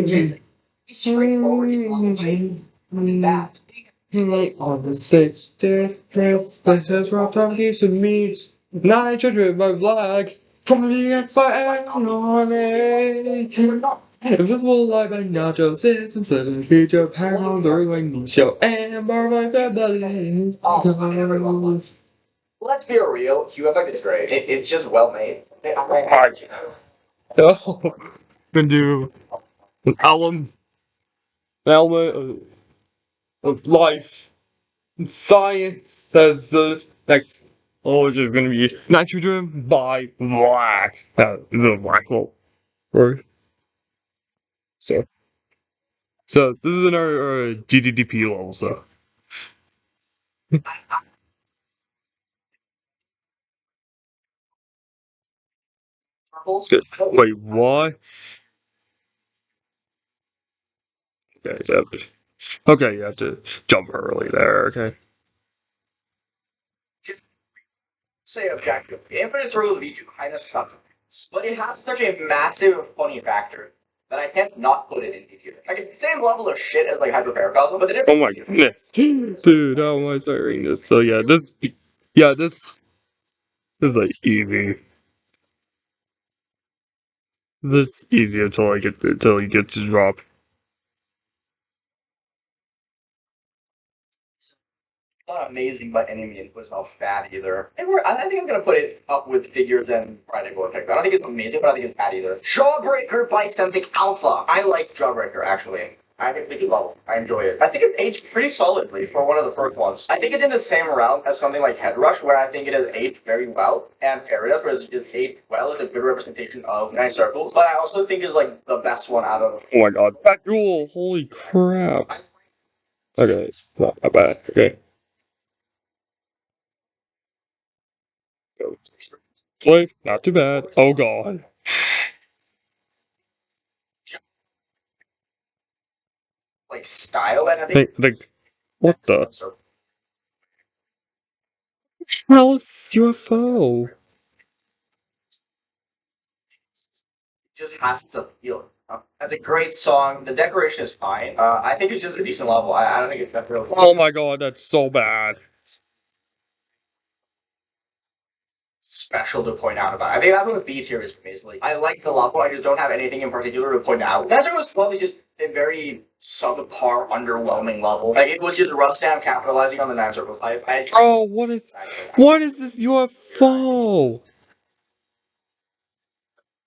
Just be straightforward. It's not like what is that? On the sixth day, places from time gives to me. Nitrogen, my flag. From the X-Fire Army. Invisible light by nachos is the future power during show and bar my family. Let's be real. Q Effect is great. It's just well made. Oh, can do an element of life and science as the next. Oh, which is gonna be nitrogen by black. The black hole. Right. So, so this is another GDDP level. So, good. Wait, what? Okay, okay, you have to jump early there. Okay. Say objective. Infinite Circle leads you kind of stuff, but it has such a massive funny factor that I can't not put it in D tier. Like it's the same level of shit as like Hyperparacosm, but the Oh difference. my goodness, dude! How am I starting this? So yeah, yeah, this is like easy. This easy until you get to drop. Not amazing by any means, but it's not bad either. And I think I'm gonna put it up with Figures and Friday Vortex. I don't think it's amazing, but I don't think it's bad either. Jawbreaker by Sempic Alpha. I like Jawbreaker actually. I think it's level. I enjoy it. I think it aged pretty solidly for one of the first ones. I think it's in the same route as something like Head Rush, where I think it has aged very well, and Paradise, where it's aged well. It's a good representation of Nine Circles, but I also think is like the best one out of. Oh my god, that duel! Holy crap! Okay, it's not that bad. Okay. Slave, not too bad. Oh god. Like style, and I think What the hell is UFO? just has to feel. That's a great song. The decoration is fine. I think it's just a decent level. I don't think it's that real. Oh my god, that's so bad. Special to point out about it. I think that's what the B tier is for me. Is like, I like the level. I just don't have anything in particular to point out. Desert was probably just a very subpar, underwhelming level. Like it was just Rustam capitalizing on the nine circle type. Oh, what is this UFO?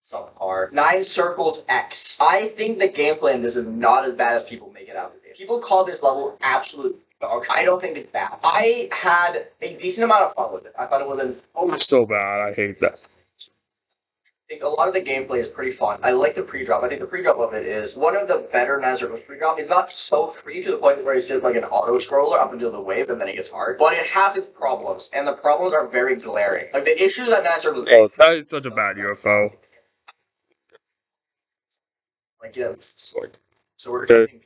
Subpar. Nine Circles X. I think the gameplay in this is not as bad as people make it out to be. People call this level absolute dog. I don't think it's bad. I had a decent amount of fun with it. I thought it was an It's so bad. I hate that. I think a lot of the gameplay is pretty fun. I like the pre-drop. I think the pre-drop of it is one of the better Nine Circles pre-drop. It's not so free to the point where it's just like an auto-scroller up until the wave and then it gets hard. But it has its problems, and the problems are very glaring. Like the issues that Nine Circles Oh, that is such a bad UFO. like so we're Okay.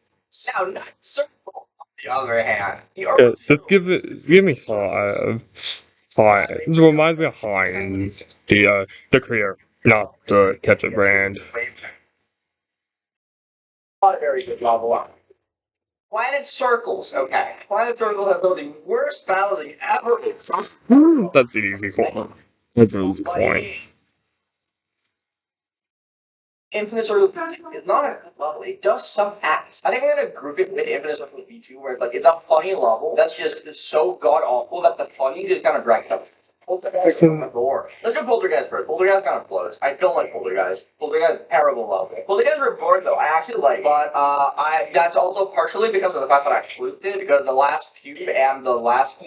now Nine Circle on the other hand. Yeah, just give me five. Five. This reminds me of Heinz, the career, not the ketchup brand. Not a very good level. Planet Circles. Okay. Planet Circles has one of the worst balancing ever. That's an easy coin. That's an easy coin. Infinite Circle is not a good level. It does some acts. I think I'm gonna group it with Infinite Circle B2, where like it's a funny level that's just so god awful that the funny just kind of drags up. Poltergeist Reborn. Let's do Poltergeist first. Poltergeist kind of flows. I don't like Poltergeist. Poltergeist terrible level. Poltergeist Reborn though, I actually like, but I that's also partially because of the fact that I fluted it because the last cube and the last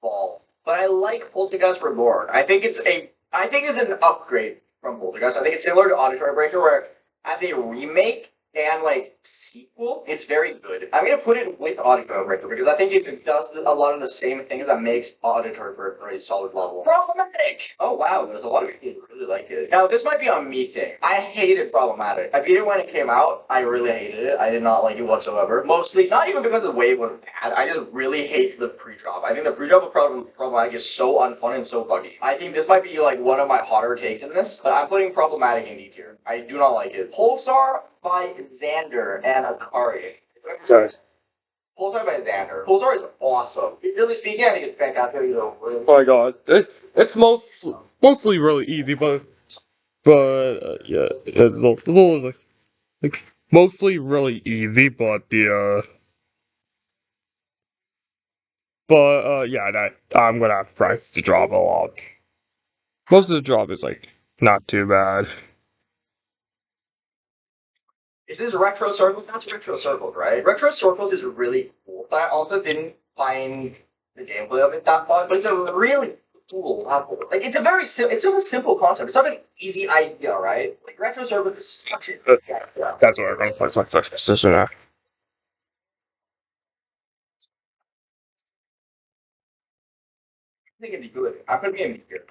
ball. But I like Poltergeist Reborn. I think it's an upgrade from Poltergeist. I think it's similar to Auditory Breaker, where as a remake, and like sequel, it's very good. I'm gonna put it with Auditor Breaker because I think it does a lot of the same things that makes Auditor Breaker a solid level. Problematic! Oh wow, there's a lot of people who really like it. Now, this might be a me thing. I hated Problematic. I beat it when it came out. I really hated it. I did not like it whatsoever. Mostly, not even because the wave was bad. I just really hate the pre-drop. I think the pre-drop of Problematic is so unfun and so buggy. I think this might be like one of my hotter takes in this, but I'm putting Problematic in D tier. I do not like it. Pulsar by Xander and Akari. Sorry. Pulsar by Xander. Pulsar is awesome. Really speaking, I think it's fantastic. Oh my god. It's mostly really easy, but yeah, it's a little like mostly really easy, but yeah, that I'm gonna have price to drop a lot. Most of the drop is like not too bad. Is this Retro Circles? That's Retro Circles, right? Retro Circles is really cool. But I also didn't find the gameplay of it that fun. But it's a really cool level. Like it's a very it's a simple concept. It's not an easy idea, right? Like Retro Circles is such a That's what I'm gonna flex my position at. I think it'd be good. I'm putting it in here.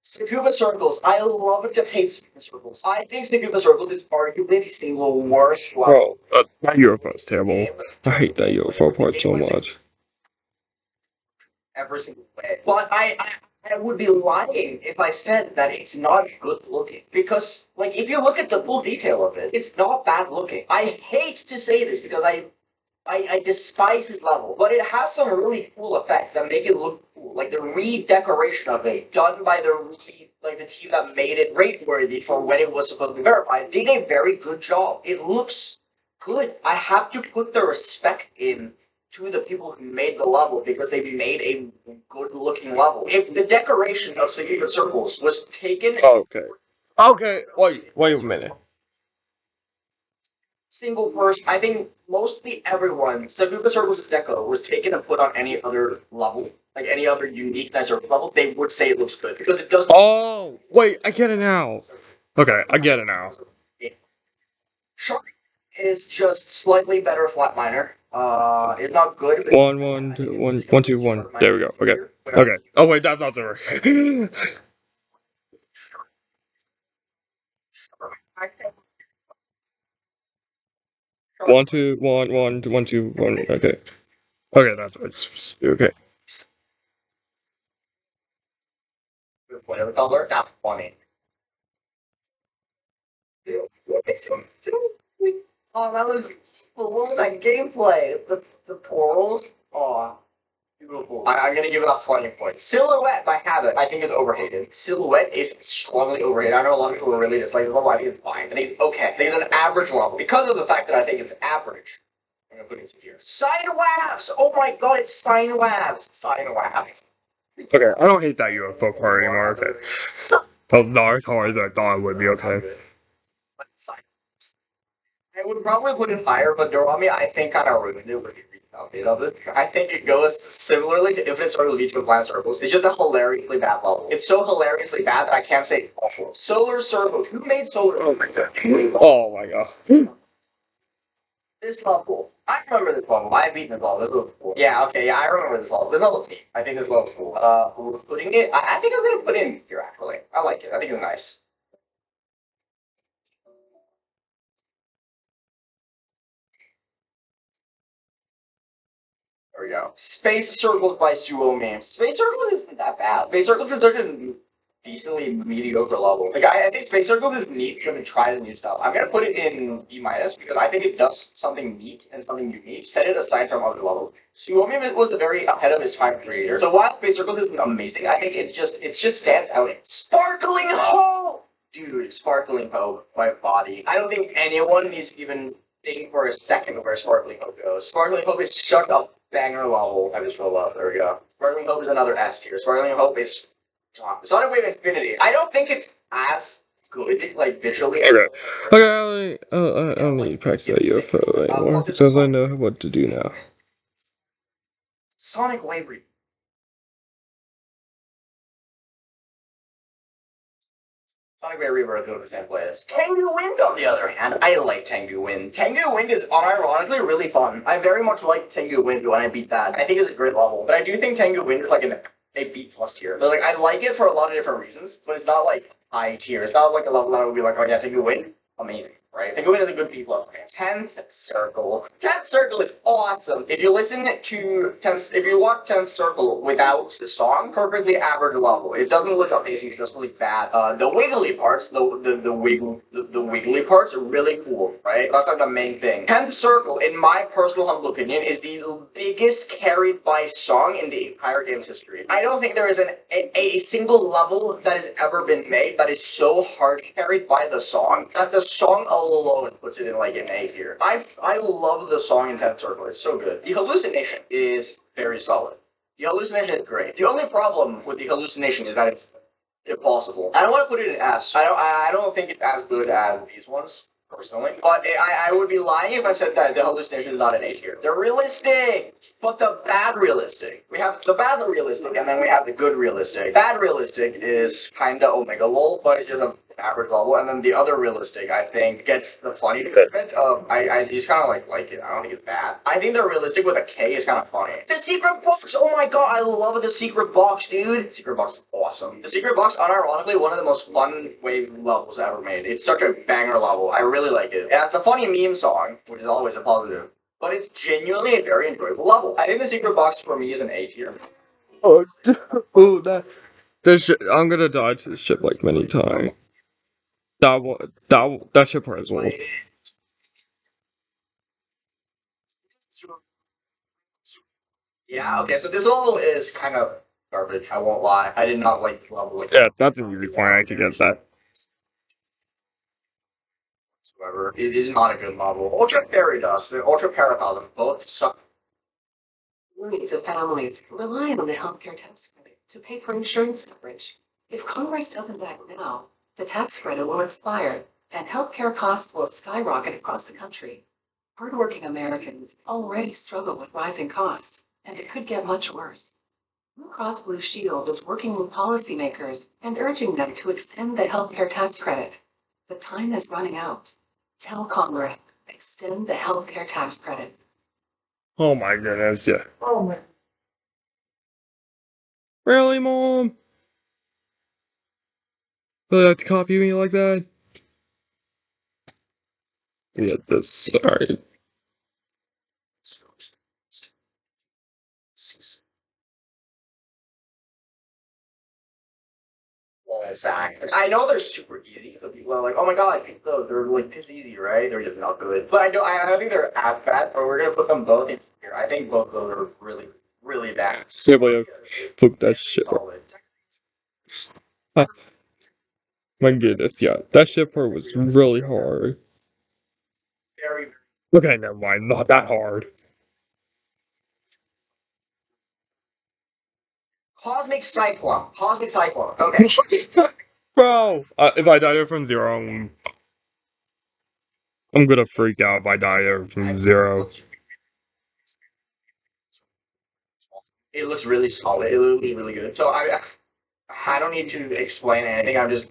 Sakuba Circles. I love to hate Sakuba Circles. I think Sakuba Circles is arguably the single worst one. Bro, that UFO is terrible. I hate that UFO part so much. Every single way. But I would be lying if I said that it's not good looking. Because, like, if you look at the full detail of it, it's not bad looking. I hate to say this because I despise this level, but it has some really cool effects that make it look cool. Like the redecoration of it, done by the team that made it rate worthy for when it was supposed to be verified, did a very good job. It looks good. I have to put the respect in to the people who made the level because they made a good looking level. If the decoration of Secret Circles was taken Okay, wait a minute. Single person, I think mostly everyone, Sakuga Circles' deco was taken and put on any other level, like any other uniqueness or level, they would say it looks good because it does. Oh, wait, I get it now. Okay, I get it now. Shark is just slightly better flatliner. It's not good. One, two, one. There we go. Okay. Okay. Oh wait, that's not the right. One, two, one, two, one. Okay. Okay, that's okay. Whatever color, that's funny. Oh, that was what was that gameplay? The portals. Oh, beautiful. I'm gonna give it a funny point. Silhouette by Habit, I think it's overhated. Silhouette is strongly overhated. I know a lot of people are really dislike the level. I think it's fine. I think it's okay. I think it's an average level because of the fact that I think it's average. I'm gonna put it here. Sine waves. Oh my god, it's sine waves. Sine waves. Okay, I don't hate that UFO part anymore. Okay. That was not as hard as I thought it would be. Okay. I would probably put it higher, but Dorami, I think, kind of ruined it with the update of it. I think it goes similarly to Infinite Circle Leech with Blind Circles. It's just a hilariously bad level. It's so hilariously bad that I can't say it's awful. Solar Circle. Who made Solar Circle? Oh my god. This level. I remember this level. I've beaten this level. This level cool. Yeah, okay, yeah, I remember this level. This level 8. I think this level's cool. We're putting it. I think I'm gonna put it in here actually. I like it. I think it's nice. There we go. Space Circles by Suomi. Space Circles isn't that bad. Space Circles is such a decently mediocre level. Like I think Space Circles is neat because it tries new stuff. I'm gonna put it in B minus because I think it does something neat and something unique. Set it aside from other levels. Suomi was very ahead of his time creator. So while Space Circles isn't amazing, I think it just stands out. Sparkling Hope! Dude, Sparkling Hope, my body. I don't think anyone needs to even think for a second where Sparkling Hope goes. Sparkling Hope is such a banger level. I just rolled up. There we go. Sparkling Hope is another S tier. Sparkling Hope is Sonic Wave Infinity. I don't think it's as good, like visually. Okay. Okay, I don't need to practice that UFO anymore because I know what to do now. Sonic Wave. Sonic Ray Reaver is good for same players. Tengu Wind, on the other hand, I like Tengu Wind. Tengu Wind is unironically really fun. I very much like Tengu Wind when I beat that. I think it's a great level, but I do think Tengu Wind is like a B plus tier. But like I like it for a lot of different reasons, but it's not like high tier. It's not like a level that I would be like, oh yeah, Tengu Wind, amazing. Right? Tengu Wind is a good B plus. 10th Circle. 10th Circle is awesome. If you listen to if you watch 10th Circle without the song, perfectly average level. It doesn't look amazing, it doesn't look bad. The wiggly parts, the wiggly parts are really cool, right? That's like the main thing. 10th Circle, in my personal humble opinion, is the biggest carried by song in the entire game's history. I don't think there is a single level that has ever been made that is so hard carried by the song that the song alone puts it in like an A tier. I love the song in 10th Circle. It's so good. The hallucination is very solid. The hallucination is great. The only problem with the hallucination is that it's impossible. I don't want to put it in S. I don't think it's as good as these ones, personally. But I would be lying if I said that the hallucination is not an A tier. They're realistic, but the bad realistic. We have the bad realistic, and then we have the good realistic. Bad realistic is kinda Omega Lol, but it's just a average level, and then the other realistic, I think, gets the funny treatment of I just kind of like it. I don't think it's bad. I think the realistic with a K is kind of funny. The secret box. Oh my god, I love the secret box, dude. The secret box is awesome. The secret box, unironically, one of the most fun wave levels ever made. It's such a banger level. I really like it. And it's a funny meme song, which is always a positive. But it's genuinely a very enjoyable level. I think the secret box for me is an A tier. Oh, oh, I'm gonna die to this ship like many times. That ship as well. Yeah, okay, so this level is kind of garbage, I won't lie. I did not like the level like Yeah, that's an easy point. I can get that. whatsoever. It is not a good level. Ultra Fairy Dust and Ultra Paracosm both suck. Millions of families rely on the healthcare tax credit to pay for insurance coverage. If Congress doesn't act now, the tax credit will expire and healthcare costs will skyrocket across the country. Hardworking Americans already struggle with rising costs, and it could get much worse. Blue Cross Blue Shield is working with policymakers and urging them to extend the healthcare tax credit. The time is running out. Tell Congress, extend the healthcare tax credit. Oh my goodness, yeah. Oh my. Really, Mom? Really have to copy me like that? Yeah, this. Alright. Exactly. I know they're super easy, so people are like, "Oh my god, they're like this easy, right?" They're just not good. But I don't think they're as bad. But we're gonna put them both in here. I think both of those are really, really bad. Simply have flipped that shit. Solid. My goodness, yeah. That shit part was really hard. Very, very. Okay, never mind. Not that hard. Cosmic Cyclone. Cosmic Cyclone. Okay. Bro! If I die there from zero, I'm gonna freak out if I die there from zero. It looks really solid. It looks really good. So I don't need to explain anything. I'm just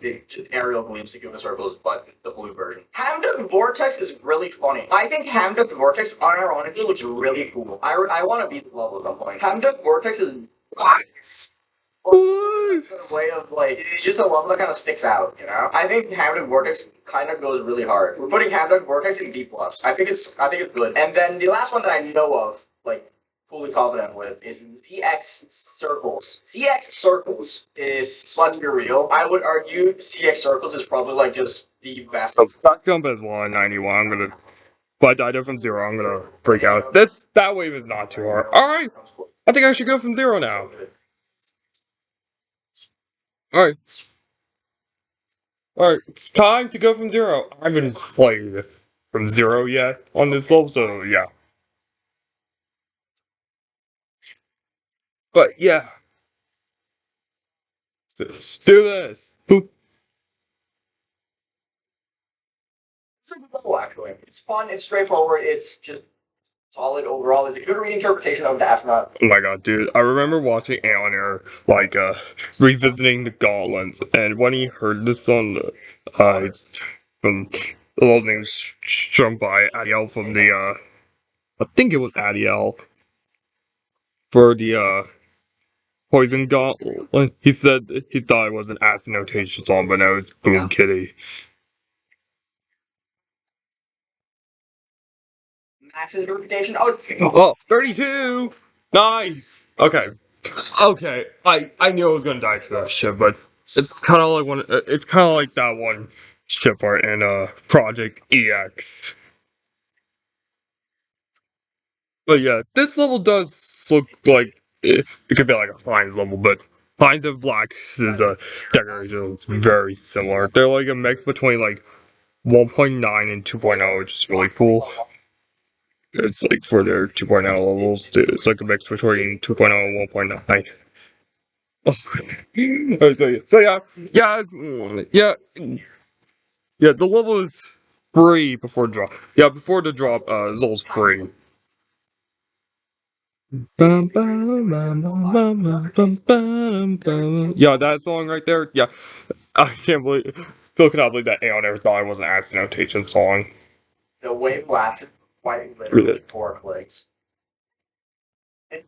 aerial gleams to give the circles, but the blue version. Hamduk Vortex is really funny. I think Hamduk Vortex unironically looks really cool. I want to beat the level at some point. Hamduk Vortex is a way of like it's just a level that kind of sticks out, you know. I think Hamduk Vortex kind of goes really hard. We're putting Hamduk Vortex in D plus. I think it's good. And then the last one that I know of, like fully confident with, is ZX Circles. ZX Circles is, let's be real, I would argue CX Circles is probably like just the best. That jump is 191. I'm gonna. If I die there from zero, I'm gonna freak out. That wave is not too hard. Alright! I think I should go from zero now. Alright. Alright, it's time to go from zero. I haven't played from zero yet on this level, so yeah. But yeah. Let's do this. Boop. It's a good level, actually. It's fun, it's straightforward, it's just solid overall. It's a good reinterpretation of the astronaut. Oh my god, dude. I remember watching Alien Air, like, revisiting the Gauntlets, and when he heard this song, from the little name strummed by Adiel from the, I think it was Adiel, for the, Poison Gauntlet. He said he thought it was an acid notation song, but no, it's Boom Kitty. Max's interpretation. Oh, Oh, 32! Nice! Okay. Okay. I knew I was gonna die to that shit, but it's kinda like it's kinda like that one ship art in Project EX. But yeah, this level does look like it could be like a Heinz level, but Heinz of Black is a decoration that's very similar. They're like a mix between like 1.9 and 2.0, which is really cool. It's like for their 2.0 levels, it's like a mix between 2.0 and 1.9. Oh, so yeah. The level is free before drop. Yeah, before the drop, Zol's free. Yeah, that song right there. Yeah, I can't believe. Still cannot believe that Aeon ever thought it was an acid notation song. the wave lasted quite literally 4 clicks.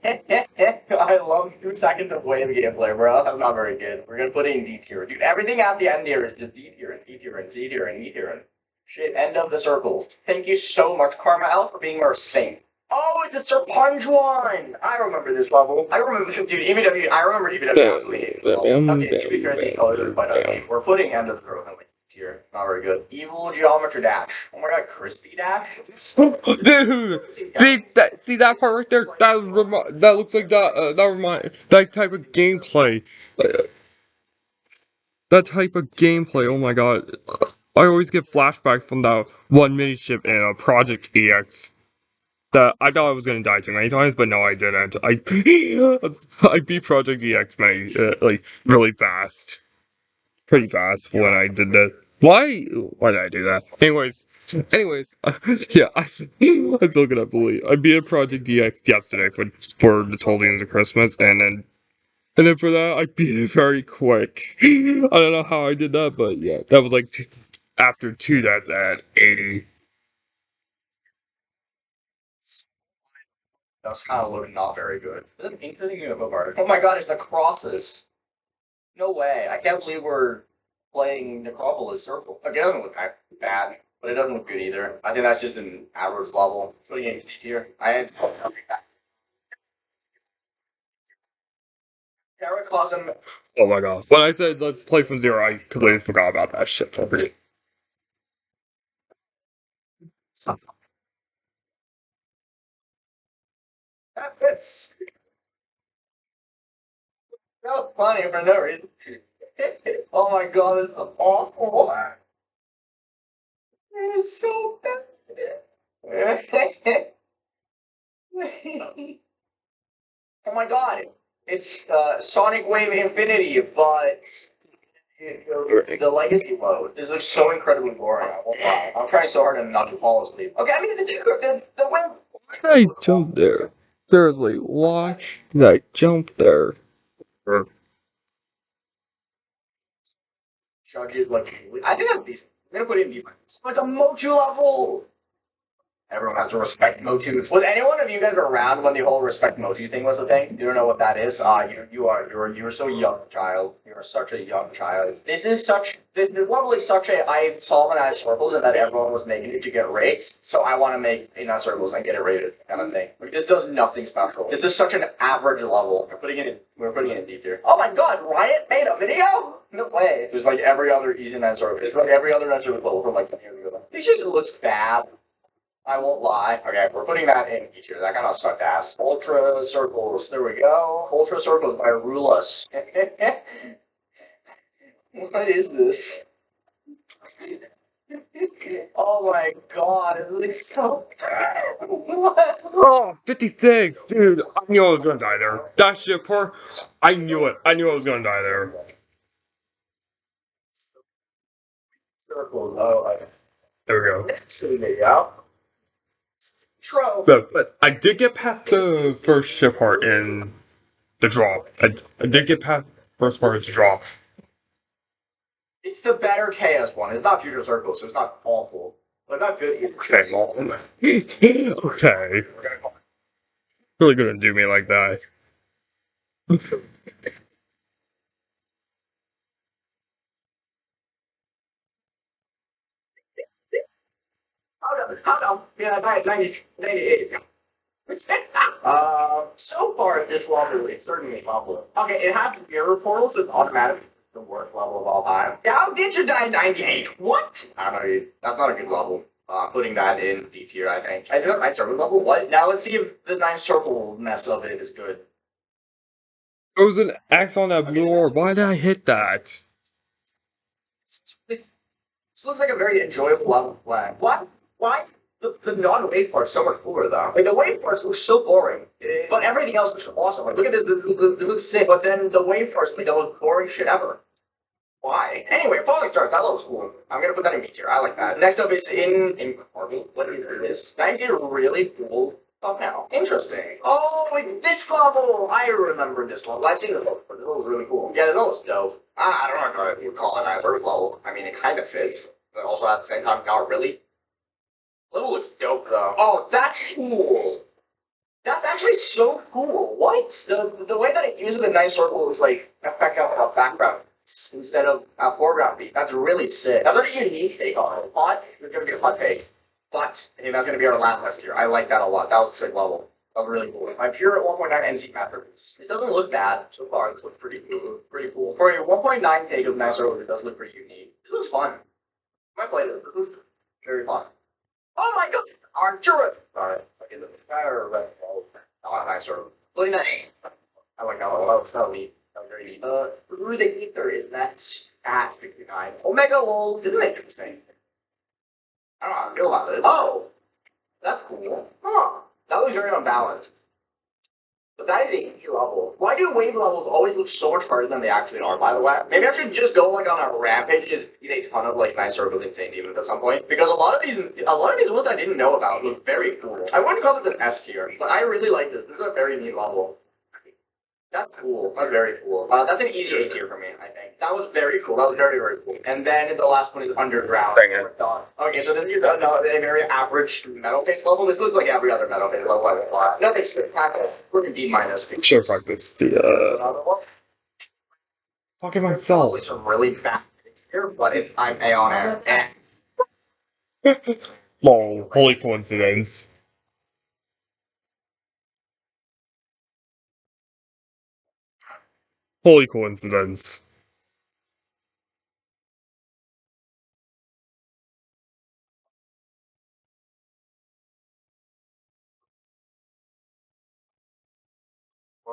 I love 2 seconds of wave gameplay, bro. That's not very good. We're gonna put it in D tier. Dude, everything at the end here is just D tier and D tier and D tier and E tier and shit, end of the circle. Thank you so much, Karma L, for being our saint. Oh, it's a Serpunge one! I remember this level. I remember this, dude, EVW, I remember EVW absolutely. Okay, to be fair, these colors are quite ugly. We're putting end of the circle in like tier. Not very good. Evil Geometry Dash. Oh my god, Crispy Dash? Dude, see that part right there? That looks like that type of gameplay. That type of gameplay. Oh my god, I always get flashbacks from that one mini ship in Project EX. That I thought I was gonna die too many times, but no, I didn't. I beat Project EX many like really fast, pretty fast when I did that. Why did I do that? Anyways, yeah, I'm still gonna believe I beat Project DX yesterday for the 12 Days of Christmas, and then for that I beat it very quick. I don't know how I did that, but yeah, that was like after 2 deaths at 80. That's kind of looking not very good. Isn't anything above art? Oh my god, it's the crosses. No way. I can't believe we're playing Necropolis Circle. Like, it doesn't look that bad, but it doesn't look good either. I think that's just an average level. So the game's here. I had Terracosm. Oh my god! When I said let's play from zero, I completely forgot about that shit. It's so funny for no reason. Oh my god, it's awful. It is so bad. Oh my god, it's Sonic Wave Infinity, but the legacy mode. This looks so incredibly boring. I won't lie. I'm trying so hard to not to fall asleep. Okay, I mean the win. Why did I jump there? Seriously, why did I jump there? Judge it like I think that's decent. I'm gonna put it in defense. It's a Motu level. Everyone has to respect Motu. Was any one of you guys around when the whole respect Motu thing was a thing? You don't know what that is? You're so young, child. You're such a young child. This level is such a I solve it as circles and that everyone was making it to get rates. So I want to make it not circles and get it rated kind of thing. Like, this does nothing special. This is such an average level. We're putting it in D tier. Oh my god, Riot made a video? No way. There's like every other Easy Nine circle. It's like every other Nine circle level from like 10 years ago. This just looks bad. I won't lie. Okay, we're putting that in each year. That kind of sucked ass. Ultra Circles. There we go. Ultra Circles by Rulus. What is this? Oh my god, it looks so bad. What? Oh, 56! Dude, I knew I was gonna die there. That shit, I knew it. I knew I was gonna die there. Circles. Oh, there we go. So there you go. True. But I did get past the first ship part in the drop. I did get past the first part of the drop. It's the better Chaos one. It's not Future Circle, so it's not awful. But not good either. Okay, well, okay. Really gonna do me like that. Hold on. Yeah, 98. So far this level is certainly level. Okay, it has mirror portals, so it's automatically the worst level of all time. How did you die 98? What? I don't know, dude. That's not a good level. Putting that in D tier, I think. I do have 9 circle level. What? Now let's see if the 9 circle mess of it is good. There was an axe on that blue orb. Why did I hit that? This looks like a very enjoyable level flag. What? Why? The non-wave part is so much cooler though. Like the wave parts look so boring, but everything else looks awesome. Like look at this. This looks sick. But then the wave parts like the most boring shit ever. Why? Anyway, Falling Stars, that looks cool. I'm gonna put that in B tier. I like that. Next up is in Army. What is this? That did really cool. Oh now. Interesting. Oh, with this level! I remember this level. I've seen this level before. This level was really cool. Yeah, this level's dope. I don't know if you call it either level. I mean, it kind of fits, but also at the same time, not really. Level looks dope though. Oh, that's cool. That's actually so cool. What? The way that it uses the nice circle is like effect out a background instead of a foreground beat. That's really sick. That's a unique take on it. Hot, it's gonna be a hot take. But I think that's gonna be our last test here. I like that a lot. That was a sick level. That was really cool. My pure 1.9 NC masterpiece. This doesn't look bad so far. This looks pretty cool. Pretty cool. For a 1.9 take of nice circle, it does look pretty unique. This looks fun. I might play this. This looks very fun. Oh my god! Archer! Alright, okay, the fire red ball. Not nice or really nice. I like how that was neat. That was very neat. Through the ether is next at 59. Omega lol didn't interesting. I don't know how I feel about it. Oh! That's cool. Huh. That was very unbalanced. But that is a key level. Why do wave levels always look so much harder than they actually are, by the way? Maybe I should just go like on a rampage and eat a ton of like nice circles insane demons at some point. Because a lot of these ones I didn't know about look very cool. I wouldn't call this an S tier, but I really like this. This is a very neat level. That's cool. That's very cool. That's an easy A tier for me, I think. That was very cool. That was very, very cool. And then the last one is Underground. Dang it. Okay, so this is a very average metal base level. This looks like every other metal base level I've applied. Nothing spectacular. We're in D minus. Sure, fuck this. Another one. Fucking Probably myself. some really bad things here, but if I'm A on it, Lol, holy coincidence. Holy coincidence.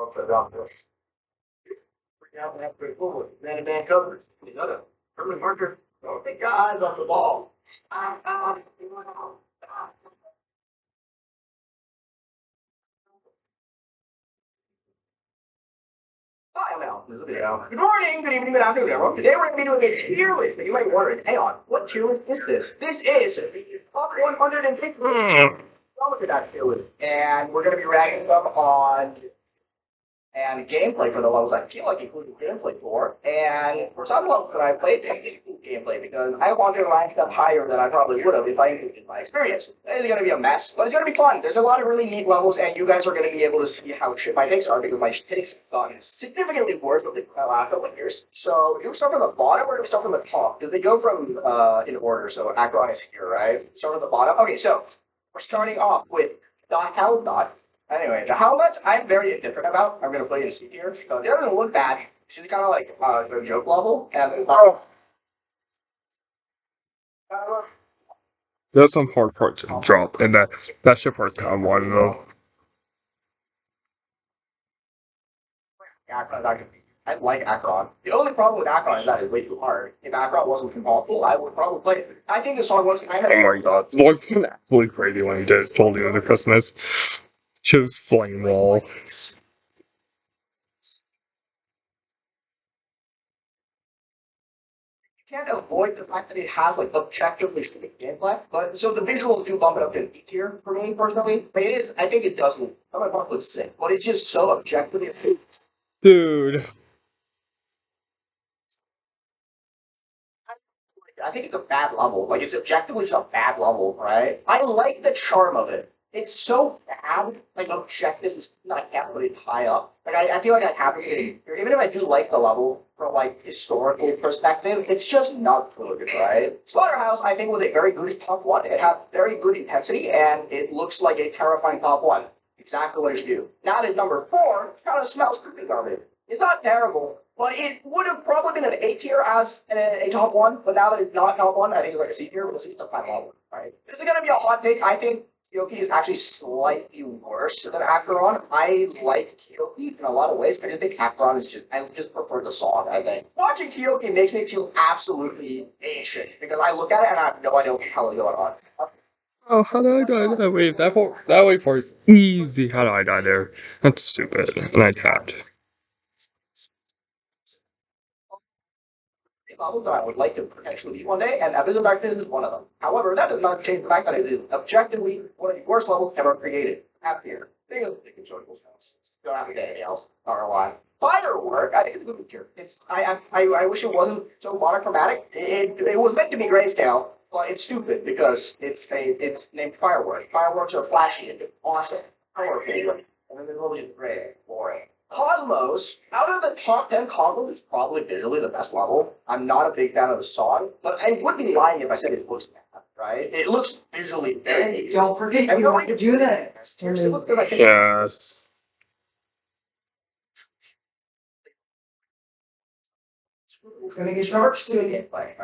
what's that on this? Bring out that pretty cool. Man and man covered. He's not a permanent marker. Don't take your eyes off the ball. Hi, I'm Al. This is a video. Good morning, good evening, good afternoon, everyone. Today we're going to be doing a tier list. And you might be wondering, hang on, what tier list is this? This is top 150. Look at that tier list. And we're going to be ranking them on and gameplay for the levels I feel like including gameplay for. And for some levels that I played, they didn't include gameplay because I want to rank them higher than I probably would have if I included my experience. It's going to be a mess, but it's going to be fun. There's a lot of really neat levels, and you guys are going to be able to see how shit my takes are because my takes have gotten significantly worse with the last couple of years. So, do we start from the bottom or do we start from the top? Do they go from in order? So, Akron is here, right? Start from the bottom. Okay, so we're starting off with the Hell Dot. Anyway, the helmet I'm very indifferent about. I'm gonna play it in C tier. So it doesn't look bad. She's kind of like the joke level. And There's some hard parts to drop, and that ship part's kind of one though. I like Akron. The only problem with Akron is that it's way too hard. If Akron wasn't impossible, I would probably play it. I think the song was kind of. Oh my god. Lloyd's absolutely crazy when he just told you the Christmas. Choose Flame Wall. can't avoid the fact that it has like objectively stupid gameplay. But so the visuals do bump it up to an E tier for me personally. But it is, I think it does look. Some of it looks sick, but it's just so objectively. Dude. I think it's a bad level. Like it's objectively just a bad level, right? I like the charm of it. It's so bad. Like objective is not I can't put it high up. Like I feel like I have to get it here. Even if I do like the level from like historical perspective, it's just not good, right? Slaughterhouse, I think, was a very good top one. It has very good intensity and it looks like a terrifying top one. Exactly what it should do. Now at number 4, kind of smells pretty garbage. It's not terrible, but it would have probably been an A tier as a top one, but now that it's not top one, I think it's like a C tier because it's a 5 level, right? This is gonna be a hot take. I think Kyoki is actually slightly worse than Acheron. I like Kyoki in a lot of ways. I just think Acheron is I just prefer the song, I think. Watching Kyoki makes me feel absolutely ancient because I look at it and I have no idea what the hell is going on. Oh, how did I die that way? That way part is easy. How did I die there? That's stupid. And I tapped. Novels that I would like to potentially read one day, and Abyssal Darkness is one of them. However, that does not change the fact that it is objectively one of the worst levels ever created. Half here. Think of the enjoyable sounds. Don't have to get anything else. ROI. Firework, I think it's a good picture. It's I wish it wasn't so monochromatic. It was meant to be grayscale, but it's stupid because it's named Firework. Fireworks are flashy and awesome. Color favorite. And then there's a little bit of gray, boring. Cosmos, out of the top 10 Cosmos, it's probably visually the best level. I'm not a big fan of the song, but I would be lying if I said it looks bad, right? It looks visually very nice. Don't forget you want to do that. Seriously, look good. Yes. It's gonna get sharp soon. Right?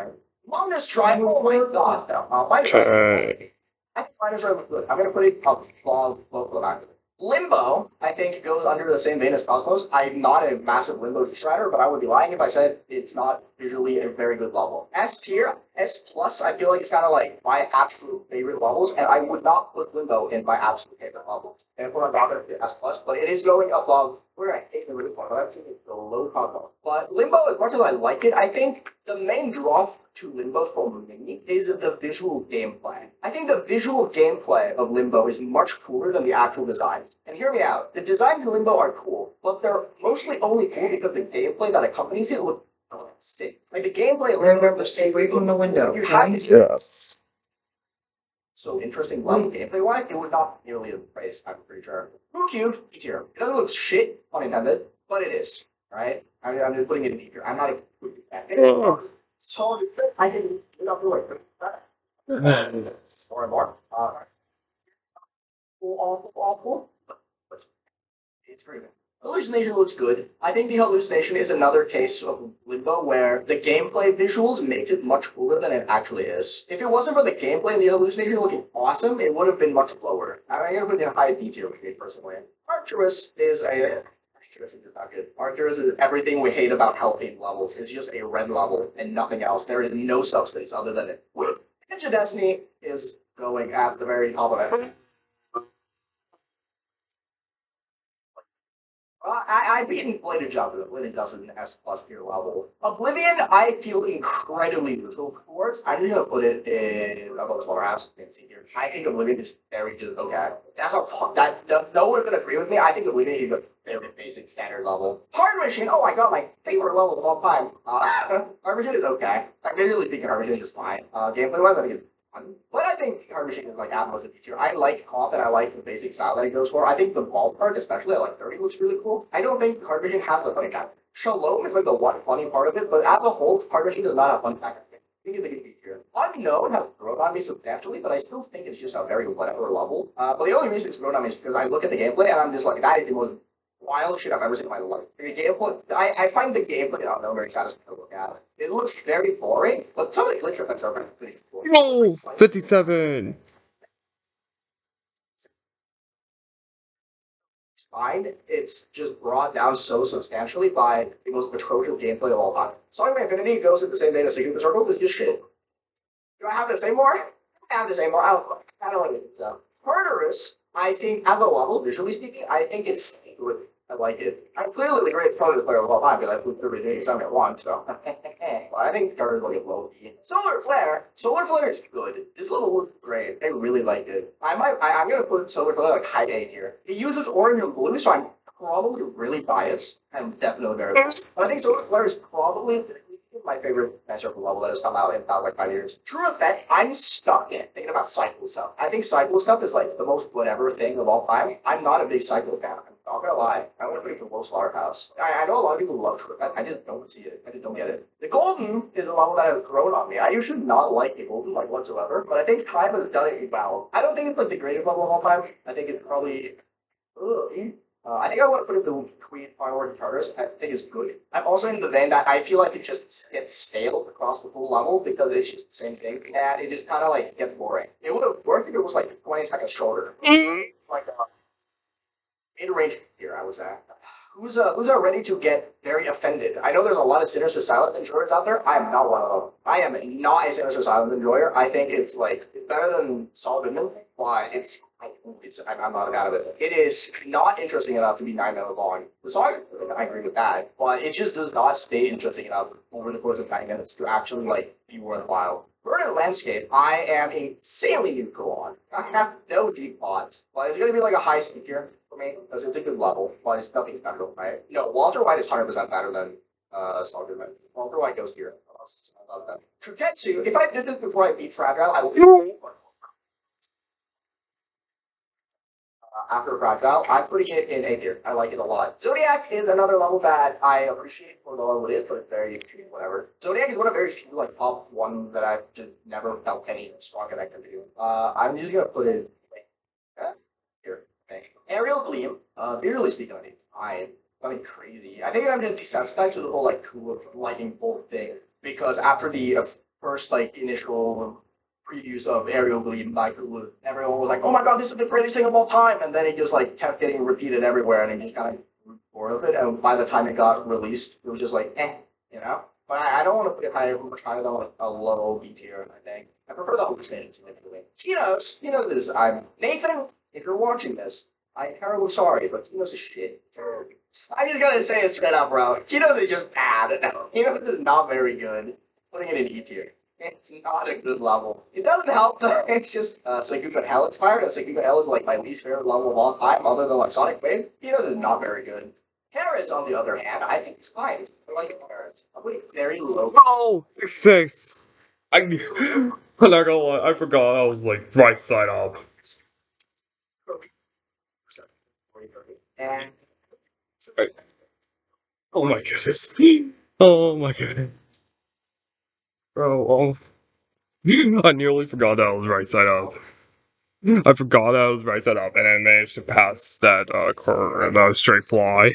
Longest Strike, oh my god, though. Okay. I think Miners Strike was good. I'm gonna put it up local back to it. Limbo, I think, goes under the same vein as Cosmos. I'm not a massive Limbo strider, but I would be lying if I said it's not visually a very good level. S tier, S plus, I feel like it's kind of like my absolute favorite levels, and I would not put Limbo in my absolute favorite levels. And for my daughter, S plus, but it is going above where I take the really far. I actually think below Cosmos. But Limbo, as much as I like it, I think the main draw to Limbo for me is the visual gameplay. I think the visual gameplay of Limbo is much cooler than the actual design. And hear me out, the designs in Limbo are cool, but they're mostly only cool because the gameplay that accompanies it looks sick. Like the gameplay of Limbo, Remember, stay away from the window. you have this Yes. so interesting level gameplay wise, it would not nearly as praised, I'm pretty sure. Blue Cube, it's here. It doesn't look shit, unintended, but it is, right? I'm just putting it in here. I'm not a Oh. so I can not do it. More and more. Awful. But it's pretty good. Hallucination looks good. I think the hallucination is another case of Limbo where the gameplay visuals makes it much cooler than it actually is. If it wasn't for the gameplay and the hallucination looking awesome, it would have been much lower. I'm gonna put it in high D tier with me personally. Arcturus is a Arcturus is not good. Arcturus is everything we hate about helping levels. It's just a red level and nothing else. There is no substance other than it. Edge of Destiny is going at the very top of it. I've beaten Bladed Judgment. Bladed Judgment an S plus tier level. Oblivion, I feel incredibly neutral towards. I'm just gonna put it in above Slaughterhouse. You can see here. I think Oblivion is very just okay. That's not fuck. No one's gonna agree with me. I think Oblivion is a very basic standard level. Hard Machine, oh my god, my favorite level of all time. Hard Machine is okay. I really think Hard Machine is fine. Gameplay wise, I think it's fun. But I think Hard Machine is like at most a feature. I like comp and I like the basic style that it goes for. I think the ball part, especially at like 30, looks really cool. I don't think Hard Machine has the funny fact. Shalom is like the one funny part of it, but as a whole, Hard Machine does not have fun fact. I think it's a good feature. Unknown has grown on me substantially, but I still think it's just a very whatever level. But the only reason it's grown on me is because I look at the gameplay and I'm just like, that is the most wild shit I've ever seen in my life. The gameplay, I find the gameplay, I don't know, very satisfying to look at. It looks very boring, but some of the glitch effects are pretty cool. No! 57! Fine, it's just brought down so substantially by the most atrocious gameplay of all time. Song of Infinity goes in the same vein as Secret of the Circle, it's just shit. Do I have to say more? I have to say more. I don't like it. So. Murderous, I think, at the level, visually speaking, I think it's good. I like it. I'm clearly the greatest Pro player of all time because I flew everything except at once, so. But I think Carter's like a low key. Solar Flare! Solar Flare is good. This level was great. I really liked it. I'm gonna put Solar Flare like high A here. It uses orange and blue, so I'm probably really biased. I'm definitely very biased. But I think Solar Flare is probably my favorite Circle level that has come out in about like 5 years. True Effect, I'm stuck in thinking about cycle stuff. I think cycle stuff is like the most whatever thing of all time. I'm not a big cycle fan. I'm not gonna lie. I want to put it for Low Slaughterhouse. I know a lot of people love True Effect. I just don't see it. I just don't get it. The Golden is a level that has grown on me. I usually not like the Golden like whatsoever, but I think Time has done it well. I don't think it's like the greatest level of all time. I think it's probably I think I want to put it between Firework and Charters. I think it's good. I'm also in the vein that I feel like it just gets stale across the full level because it's just the same thing, and it just kind of like gets boring. It would have worked if it was like 20 seconds shorter. Like mid-range here I was at. Who's ready to get very offended? I know there's a lot of Sinister Silent enjoyers out there. I am not one of them. I am not a Sinister Silent enjoyer. I think it's like it's better than Saul Goodman, but I'm not a fan of it. It is not interesting enough to be 9 minutes long. The song, I agree with that, but it just does not stay interesting enough over the course of 9 minutes to actually like be worthwhile. Verdant Landscape, I am insanely neutral on. I have no deep thoughts, but it's gonna be like a high stick here for me because it's a good level, but it's nothing special, right? No, Walter White is 100% better than Saul Goodman. Walter White goes here. I love that. Truketsu, if I did this before I beat Fragile, I would. After Fragile, I'm putting it in A tier. I like it a lot. Zodiac is another level that I appreciate for the level it is, but it's very whatever. Zodiac is one of very few like top one that I've just never felt any strong connection to. I'm just gonna put it like here. Thanks. Aerial Gleam. Barely speaking, I think fine. Nothing crazy. I think I'm just desensitized to the whole like cool lightning bolt thing because after the first like initial previews of Aerial Gleam, like everyone was like, "Oh my god, this is the greatest thing of all time!" And then it just like kept getting repeated everywhere, and it just kind of grew bored of it. And by the time it got released, it was just like, you know. But I don't want to put it higher, much higher than like a low B tier. I think I prefer the overstated significantly. Kinos, you know this. I'm Nathan. If you're watching this, I'm terribly sorry, but Kinos is shit. I just gotta say it straight up, bro. Kinos is just bad. Kinos is not very good. Putting it in E tier. It's not a good level. It doesn't help though. It's just Saikuga Hell inspired, and Saikuga Hell is like my least favorite level of all time, other than like Sonic Wave. Kinos is not very good. Harris, on the other hand, I think he's fine. I like Harris. I'm putting very low. Oh, 6-6. I'm not gonna lie, I forgot I was like right side up. And Oh my goodness. Oh my goodness. Bro, I nearly forgot that I was right side up. I forgot that I was right side up, and I managed to pass that corner and straight fly.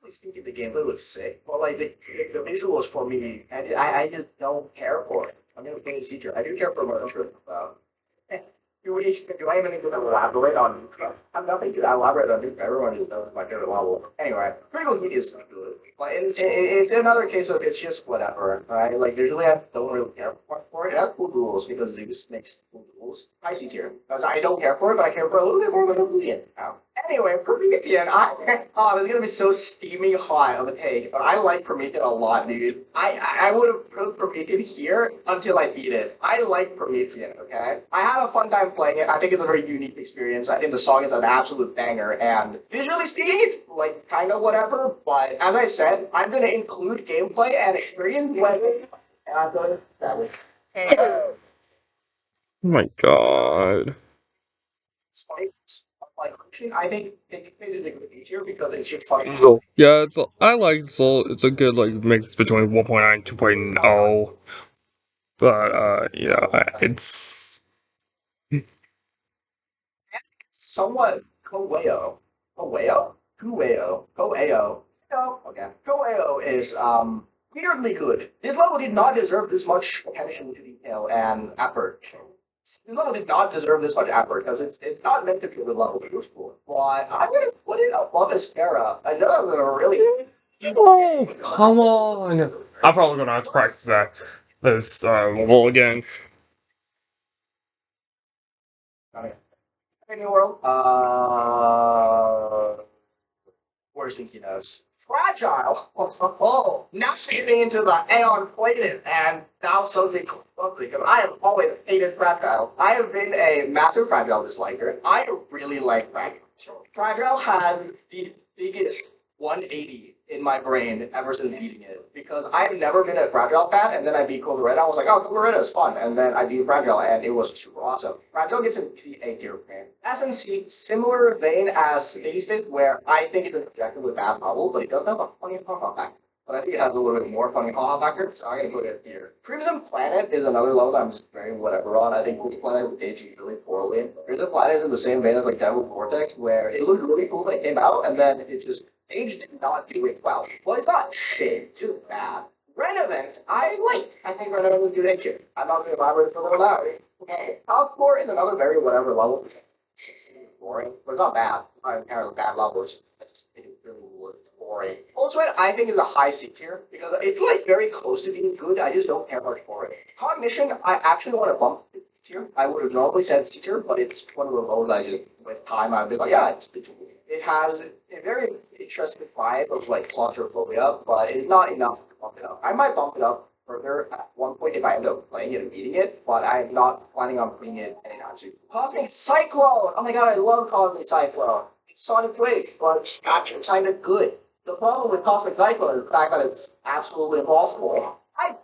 visually speaking, the gameplay looks sick, but like the visuals for me, I just don't care for it. I'm gonna play the seeker. I do care for Merchant. Do I even need to elaborate on? I'm nothing to elaborate on. Everyone just knows my favorite level. Anyway, Critical Heat is good. But it's another case of it's just whatever, right? Like usually I don't really care for it. It has cool rules because Zeus makes cool rules. I see here because I don't care for it, but I care for a little bit more than Promethean now. Anyway, Promethean, oh, it's gonna be so steamy hot of a take, but I like Promethean a lot, dude. I would have put Promethean here until I beat it. I like Promethean, okay? I had a fun time playing it. I think it's a very unique experience. I think the song is an absolute banger, and visually speaking, it's like kind of whatever. But as I said, I'm gonna include gameplay and experience when I'm going that way. Oh my god. Spikes, like I think it is a good feature because it's just fun. So yeah, I like Soul. It's a good like mix between 1.9 and 2.0. But it's Somewhat Koeo. No, okay. Koeo is weirdly good. This level did not deserve this much attention to detail and effort. This level did not deserve this much effort because it's not meant to be a good level. It was cool, but I'm gonna put it above Aspera. Another really. oh come on! I'm probably gonna have to practice this level again. in the world. Where's Stinky Nose? Fragile. Oh, now skipping into the Aeon Planet, and now something lovely because I have always hated Fragile. I have been a massive Fragile disliker. I really like Fragile. Fragile had the biggest 180 in my brain ever since beating it because I've never been a Fragile fan, and then I beat Code Red. I was like, oh, Code Red is fun, and then I beat Fragile, and it was super awesome. Fragile gets an easy A tier for me. SNC, similar vein as Days did, where I think it's projected with bad bubble, but it does have a funny pop factor. But I think it has a little bit more funny pop factor, so I'm gonna put it here. Crimson Planet is another level that I'm just very whatever on. I think Crimson Planet would age really poorly. Crimson Planet is in the same vein as like Devil Vortex, where it looked really cool when it came out, and then it just age did not do it well. Well, it's not shit, it's just bad. Renovant, I like. I think Renovant would do that too. I'm not gonna elaborate for a little loud. Top 4 is another very whatever level. Boring, but it's not bad. I apparently bad levels. I just think it really was boring. Also, I think is a high C tier because it's like very close to being good. I just don't care much for it. Cognition, I actually want to bump it tier. I would have normally said C tier, but it's one of the lows I just with time I've been like, yeah, it's between. It has a very interesting vibe of like claustrophobia, but it's not enough to bump it up. I might bump it up further at one point if I end up playing it and beating it, but I'm not planning on putting it anytime soon. Cosmic Cyclone! Oh my god, I love Cosmic Cyclone. It's Sonic Wave, but it's actually kind of good. The problem with Cosmic Cyclone is the fact that it's absolutely impossible.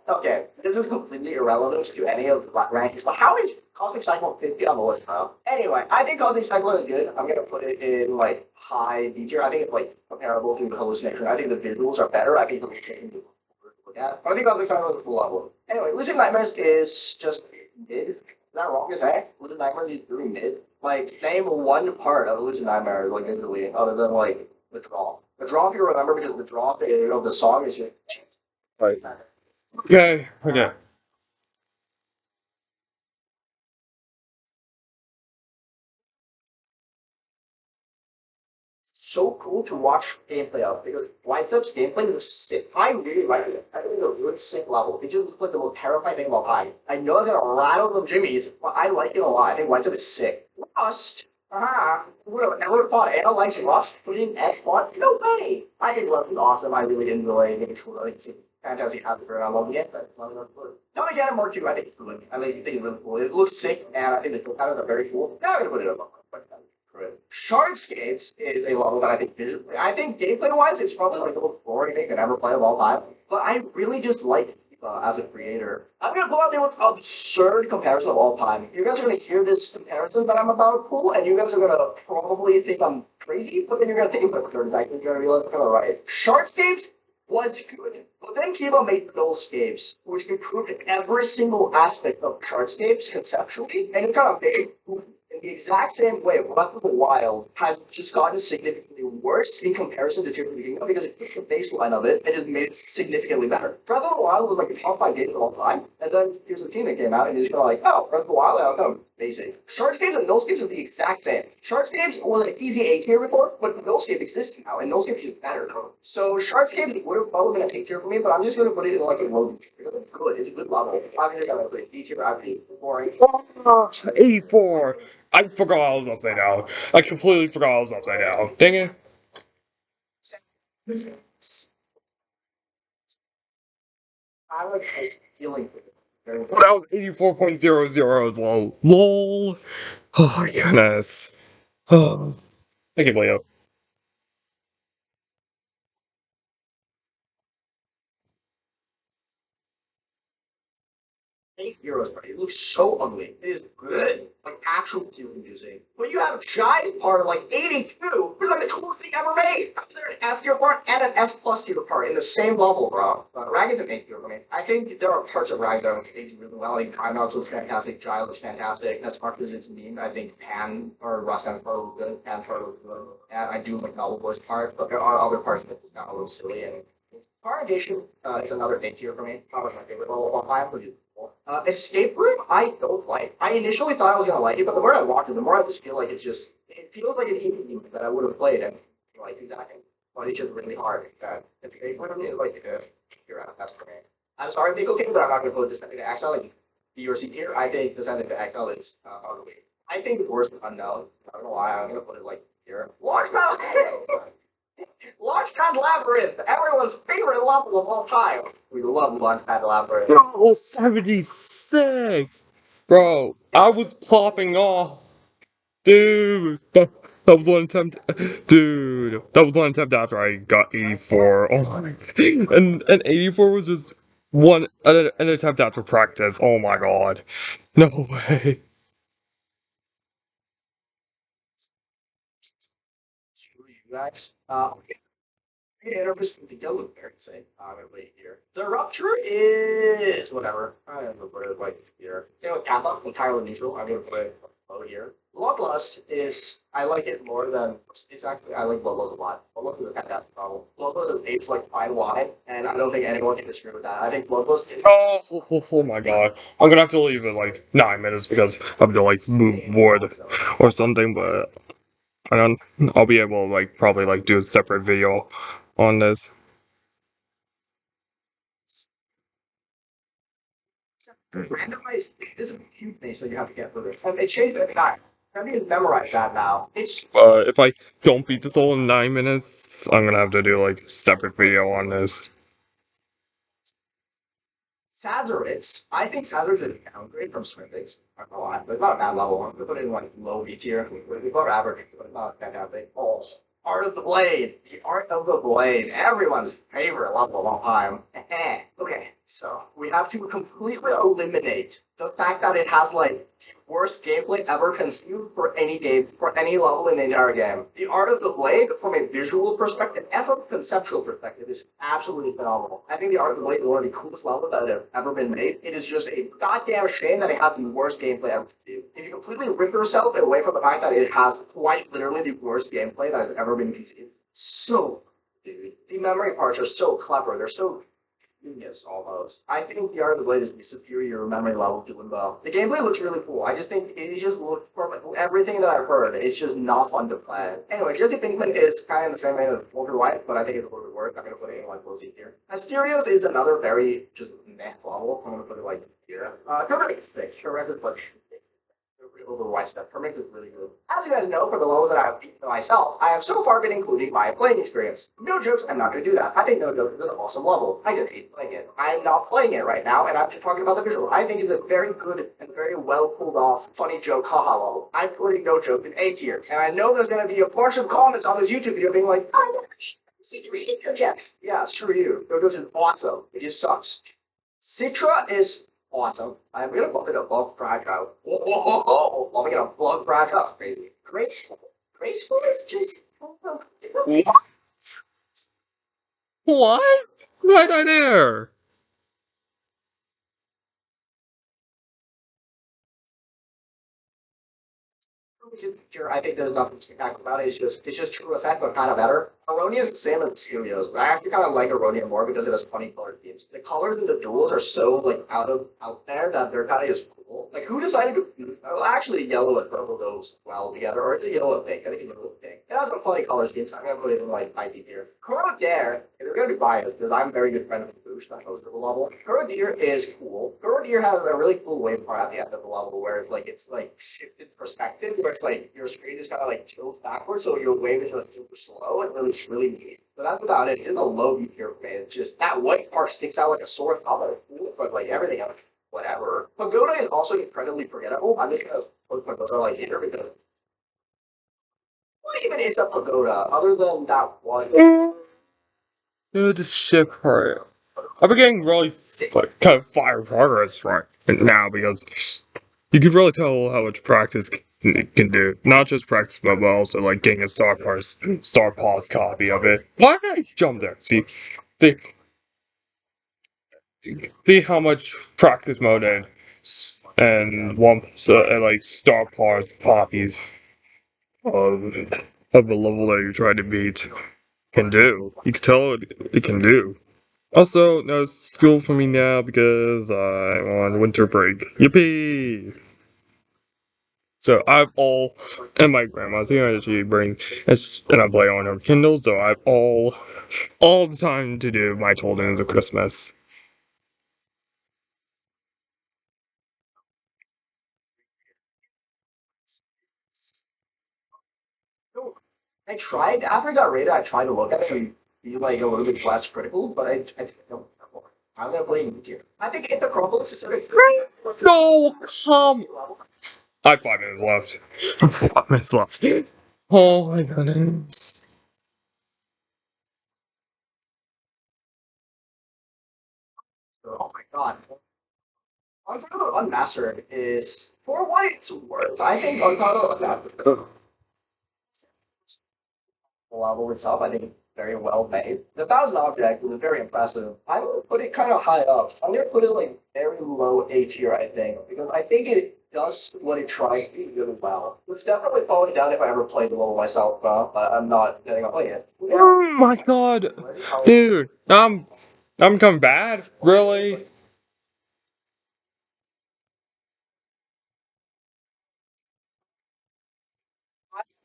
Okay, this is completely irrelevant to any of the rankings, but how is Cosmic Cyclone 50 on the list, bro? Anyway, I think Cosmic Cyclone is good. I'm gonna put it in like high B tier. I think it's like comparable to the Hallucination. I think the visuals are better. I think the look at. But I think Cosmic Cyclone is a cool level. Anyway, Lucid Nightmares is just mid. Is that wrong to say? Lucid Nightmares is really mid. Like, name one part of Lucid Nightmares, like, visually, other than, like, the draw. The draw, if you remember, because the draw of the song is just. Right. Okay. Okay. So cool to watch gameplay of because Sidestep's gameplay was sick. I really like it. I think it's a really sick level. It just looks like the most terrifying thing of all time. I know I'm gonna rattle the jimmies, but I like it a lot. I think Sidestep is sick. Rust. Ah, I would have thought Anna likes Rust putting X bots. No way. I think Rust is awesome. I really enjoy getting cool. I think it's fantastic after I love the game, but not again Mark 2, I think it's really I think it's really cool. It looks sick and I think the patterns are very cool. Now I'm gonna put it up. Shardscapes is a level that I think visually, I think gameplay wise, it's probably like the most boring thing I've ever played of all time. But I really just like it as a creator. I'm gonna go out there with absurd comparison of all time. You guys are gonna hear this comparison that I'm about to pull, and you guys are gonna probably think I'm crazy, but then you're gonna think about it. I think you're gonna be like, kind of right. Shardscapes was good. But then Kiba made Bullscapes, which improved every single aspect of Shardscapes conceptually, and it kind of made in the exact same way, Breath of the Wild has just gotten significantly worse in comparison to Tears of the Kingdom because it took the baseline of it and just made it significantly better. Breath of the Wild was like a top 5 game of all time, and then Tears of the Kingdom came out and it's kind of like, oh, Breath of the Wild, I don't know, basic. Shardscapes and Nullscapes are the exact same. Shardscapes was an easy A tier before, but Nullscape exists now, and Nullscape is better. So Shardscapes would have probably been a A tier for me, but I'm just gonna put it in like a low B tier. It's good, it's a good level. I'm just gonna put it B tier, I'm boring. 84. I forgot I was upside down. I completely forgot I was upside down. Dang it. I like feeling very That was 84.00 as well. LOL. Oh my goodness. Oh, I can't believe it. 8 euros, but it looks so ugly. It is good, like actual view inducing. But you have a giant part of like 82, which is like the coolest thing ever made. How is there an F tier part and an S plus tier part in the same level, bro? Rag is an 8 tier for me. I think there are parts of Rag that are aged really well. Like Primarchs looks fantastic, Giles looks fantastic. That's part because it's meme. I think Pan or Rostan part looks good. Pan part looks good. And I do like Novel Boy's part, but there are other parts that got a little silly and Congregation is another A tier for me. That was my favorite level of all time. Escape Room, I don't like. I initially thought I was gonna like it, but the more I watch it, the more I just feel like it feels like an easy game that I would have played and like exactly. But it's just really hard. Escape Room is like you're out. That's for me. I'm sorry, Pickle King, but I'm not gonna put Descendant to Exile like B or C tier. I think Descendant to Exile is ugly. I think the worst unknown. I don't know why. I'm gonna put it like here. Launchpad. Launchpad Labyrinth. Everyone's favorite level of all time. We love Launchpad Labyrinth. Bro, 76! Bro, I was popping off. Dude, that was one attempt. Dude, that was one attempt after I got 84. Oh my. And 84 was just an attempt after practice. Oh my god. No way. Screw you guys. Hey, interface from the yellow there. Say, I'm gonna wait here. The rupture is whatever. I'm gonna put it right here. You know, Kappa, entirely neutral. I'm gonna put it over here. Bloodlust is I like it more than it's actually I like Bloodlust a lot. Bloodlust is a fantastic novel. Bloodlust is aged like fine wine, and I don't think anyone can disagree with that. I think Bloodlust is Oh my god. I'm gonna have to leave in like 9 minutes because I'm gonna like move wood or something, but I don't, I'll be able to like probably like do a separate video on this. randomized. This is a huge thing, so you have to get through it. And they changed it back. Everything is memorized that now. It's If I don't beat this all in 9 minutes, I'm gonna have to do like a separate video on this. Sazerac. I think Sazerac is a downgrade from Swindix. I don't know why, but it's not a bad level one. We put it in like low B tier. We put average, but it's not fantastic. Oh, Art of the Blade. The Art of the Blade. Everyone's favorite level of all time. Okay, so we have to completely eliminate the fact that it has like the worst gameplay ever conceived for any game, for any level in the entire game. The Art of the Blade, from a visual perspective and from a conceptual perspective, is absolutely phenomenal. I think the Art of the Blade is one of the coolest levels that have ever been made. It is just a goddamn shame that it had the worst gameplay ever conceived. If you completely rip yourself away from the fact that it has quite literally the worst gameplay that has ever been conceived, so, dude, the memory parts are so clever. They're so genius almost. I think the Art of the Blade is the superior memory level to Limbo. The gameplay looks really cool. I just think it just looks perfect. Everything that I've heard, it's just not fun to play. Anyway, Jesse Pinkman is kind of in the same vein as Walter White, but I think it's a little bit worse. I'm gonna put it in like closing here. Asterios is another very just meh level. I'm gonna put it like here. Correct is fixed. Correct is like Overwatch stuff. Permix is really good. As you guys know, for the levels that I have beaten myself, I have so far been including my playing experience. No jokes, I'm not going to do that. I think No Jokes is an awesome level. I just hate playing it. I'm not playing it right now, and I'm just talking about the visual. I think it's a very good and very well pulled off funny joke haha level. I'm putting No Joke in A tier, and I know there's going to be a bunch of comments on this YouTube video being like, oh, yes, yeah, screw you. No Jokes is awesome. It just sucks. Citra is awesome. I'm gonna bump it above fragile. Bumping it above fragile. Crazy. Graceful. Graceful is just. What? What? Right I there? Sure, I think there's nothing spectacular about it. It's just true effect, but kind of better. Aronia is the same as Helios, but I actually kind of like Aronia more because it has funny color schemes. The colors in the duels are so like out there that they're kind of just cool. Like who decided to well, actually yellow and purple goes well together, or is it yellow and pink? I think it's yellow and pink. It has some funny color schemes. I'm gonna put it in like IP here. Kuro Dare, if you're gonna be biased, because I'm a very good friend of Boosh, that goes to the level. Kuro Deer is cool. Kuro Deer has a really cool wave part at the end of the level where it's like shifted perspective, where it's like your screen is kind of like tilts backwards, so your wave is like super slow and really neat. But that's about it. It's a low view here for me. It's just that white part sticks out like a sore thumb, but like everything else, whatever. Pagoda is also incredibly forgettable. I'm just gonna put Pagoda like here because what even is a pagoda other than that one? This shit hurt. I've been getting really like kind of fire progress right now because you can really tell how much practice can do. Not just practice, but also like getting a Star Paws copy of it. Why did I jump there? See, see how much practice mode and one and like Star Paws copies of of the level that you're trying to beat can do. You can tell it can do. Also, no school for me now because I'm on winter break. Yippee! So I've all, and my grandma's here, and she brings, and I play on her Kindle, so I've all the time to do my children's of Christmas. I tried after I got rated. I tried to look at it and be like a little bit less critical, but I don't. I'm gonna play in here. I think Hit the Crumble is a very No, come. I have 5 minutes left. 5 minutes left. Oh my goodness. Oh my god. Untitled Unmastered is for what it's worth. I think Untitled Unmastered level itself, I think it's very well made. The Thousand Object was very impressive. I would put it kind of high up. I'm gonna put it like very low A tier, I think, because I think it does what it tries to do really well. It's definitely falling down if I ever played the level myself, but I'm not getting up playing it. Oh my god. Dude, I'm coming bad? Really?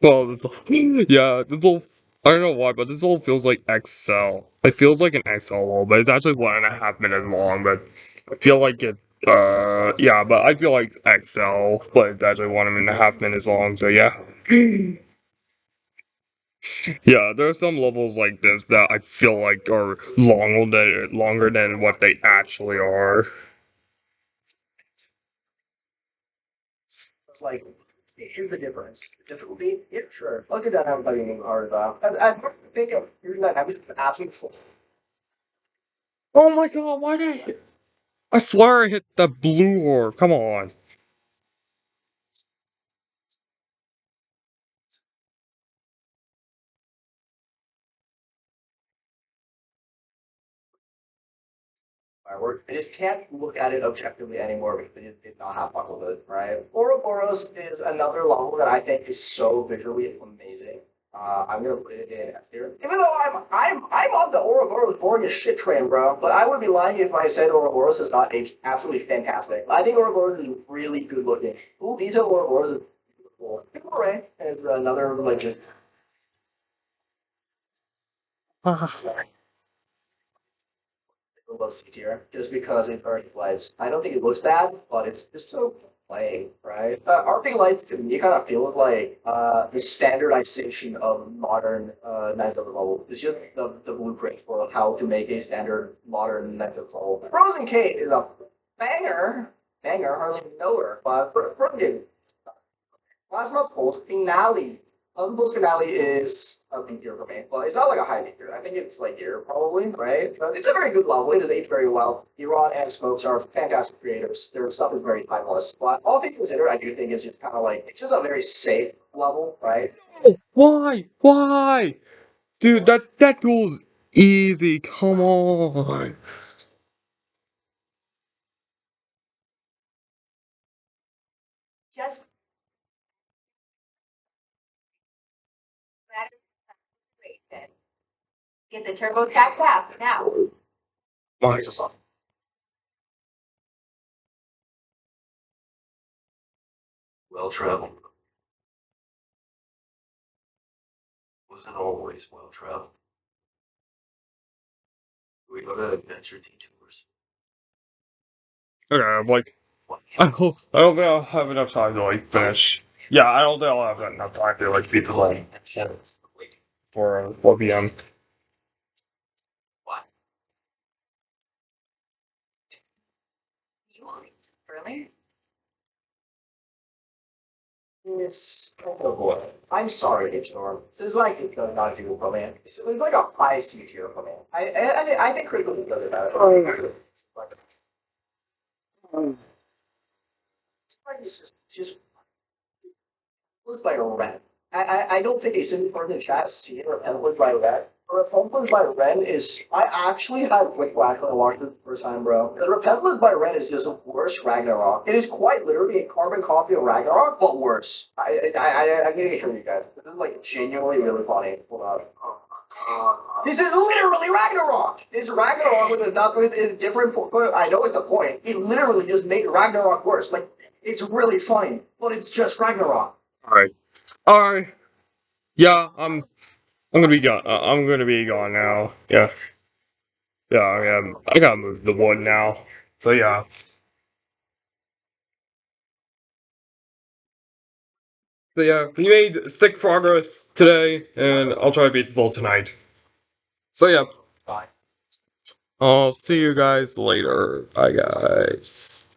Well, this yeah, this whole I don't know why, but this whole feels like XL. It feels like an XL level, but it's actually 1.5 minutes long, but I feel like it yeah, but I feel like XL, but it's actually 1.5 minutes long, so yeah. Yeah, there are some levels like this that I feel like are longer than what they actually are. It's like, here's the difference. The difficulty? Yeah, sure. Look at that, I'm playing hard though. I think of here's that, I'm just absolutely. Oh my god, why did I hit? I swear I hit the blue orb, come on. Firework. I just can't look at it objectively anymore because it did not have fun with it, right? Ouroboros is another level that I think is so visually amazing. I'm gonna put it in S tier. Even though I'm on the Ouroboros boring as shit train, bro. But I would be lying if I said Ouroboros is not absolutely fantastic. I think Ouroboros is really good looking. Full detail Ouroboros is beautiful. Himura is another like just below C tier just because it already lights. I don't think it looks bad, but it's just so plain, right? RP Lights to me kind of feels like the standardization of modern Knights of the level. It's just the blueprint for how to make a standard modern Knights of the level. Frozen Kate is a banger, hardly know her, but Frozen Plasma Pulse Finale. Pulse Finale is a B tier for me. Well, it's not like a high B tier. I think it's like tier probably, right? But it's a very good level. It is aged very well. Iran and Smokes are fantastic creators. Their stuff is very timeless. But all things considered, I do think it's just kind of like it's just a very safe level, right? Why? Why? Dude, that goes easy, come on. Just wait then. Get the TurboTax app now. My Well traveled. Wasn't always well traveled. We go to adventure detours. Okay, I'm like I don't think I'll have enough time to like finish. Yeah, I don't think I'll have enough time to like beat the level for 4 p.m. You want it early? It's oh boy. I'm sorry, H-Norm. This is like it does not do for me. It's like a high C tier for me. I think critical does it better. It's like it's just was by Ren. I don't think a single person in chat has seen Repentance by Ren. Repentance by Ren is I actually had Quick Whack when I watched it the first time, bro. The Repentance by Ren is just a worse Ragnarok. It is quite literally a carbon copy of Ragnarok, but worse. I need to show you guys. This is like genuinely really funny. Hold on. This is literally Ragnarok. It's Ragnarok with a different. I know it's the point. It literally just made Ragnarok worse. Like it's really funny, but it's just Ragnarok. Alright. Alright. Yeah, I'm gonna be gone. I'm gonna be gone now. Yeah. Yeah, I gotta move the wood now. So yeah. So yeah, we made sick progress today, and I'll try to beat this all tonight. So yeah, Bye. I'll see you guys later. Bye guys.